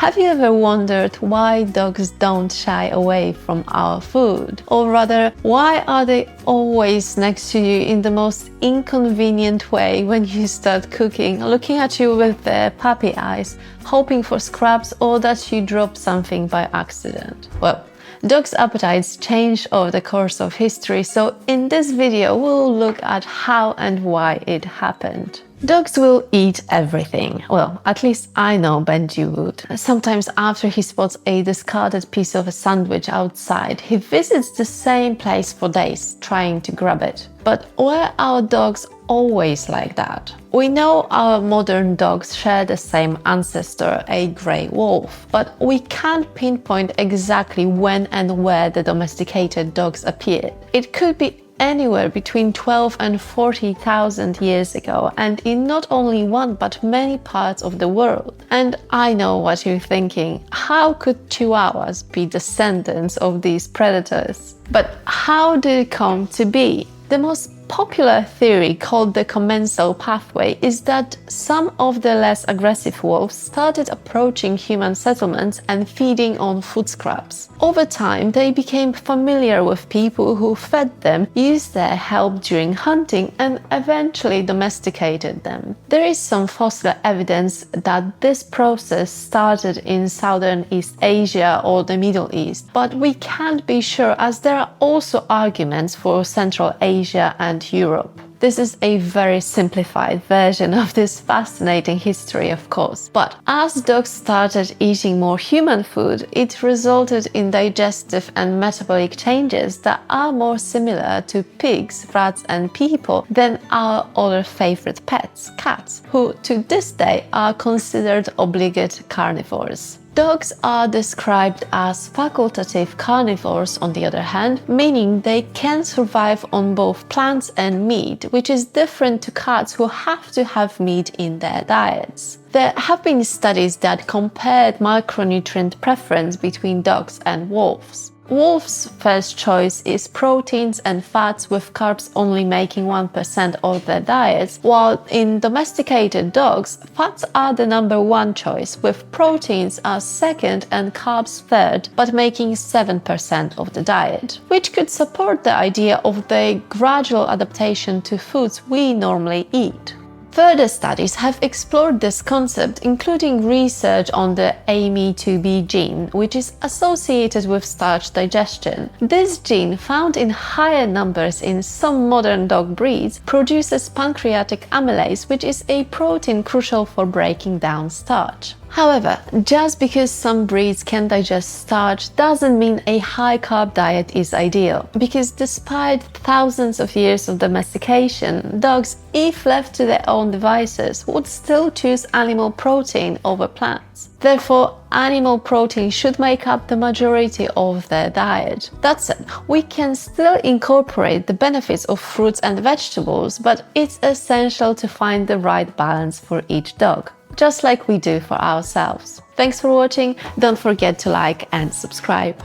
Have you ever wondered why dogs don't shy away from our food? Or rather, why are they always next to you in the most inconvenient way when you start cooking, looking at you with their puppy eyes, hoping for scraps or that you drop something by accident? Well, dogs' appetites change over the course of history, so in this video we'll look at how and why it happened. Dogs will eat everything. Well, at least I know Benji would. Sometimes after he spots a discarded piece of a sandwich outside, he visits the same place for days, trying to grab it. But were our dogs always like that? We know our modern dogs share the same ancestor, a grey wolf, but we can't pinpoint exactly when and where the domesticated dogs appeared. It could be anywhere between 12 and 40,000 years ago, and in not only one but many parts of the world. And I know what you're thinking, how could chihuahuas be descendants of these predators? But how did it come to be? The most popular theory, called the commensal pathway, is that some of the less aggressive wolves started approaching human settlements and feeding on food scraps. Over time, they became familiar with people who fed them, used their help during hunting, and eventually domesticated them. There is some fossil evidence that this process started in southern East Asia or the Middle East, but we can't be sure, as there are also arguments for Central Asia and Europe. This is a very simplified version of this fascinating history, of course. But as dogs started eating more human food, it resulted in digestive and metabolic changes that are more similar to pigs, rats and people than our other favorite pets, cats, who to this day are considered obligate carnivores. Dogs are described as facultative carnivores, on the other hand, meaning they can survive on both plants and meat, which is different to cats who have to have meat in their diets. There have been studies that compared macronutrient preference between dogs and wolves. Wolves' first choice is proteins and fats, with carbs only making 1% of their diets, while in domesticated dogs, fats are the #1 choice, with proteins as second and carbs third, but making 7% of the diet, which could support the idea of the gradual adaptation to foods we normally eat. Further studies have explored this concept, including research on the AMY2B gene, which is associated with starch digestion. This gene, found in higher numbers in some modern dog breeds, produces pancreatic amylase, which is a protein crucial for breaking down starch. However, just because some breeds can digest starch doesn't mean a high-carb diet is ideal, because despite thousands of years of domestication, dogs, if left to their own devices, would still choose animal protein over plants. Therefore, animal protein should make up the majority of their diet. That said, we can still incorporate the benefits of fruits and vegetables, but it's essential to find the right balance for each dog, just like we do for ourselves. Thanks for watching, don't forget to like and subscribe.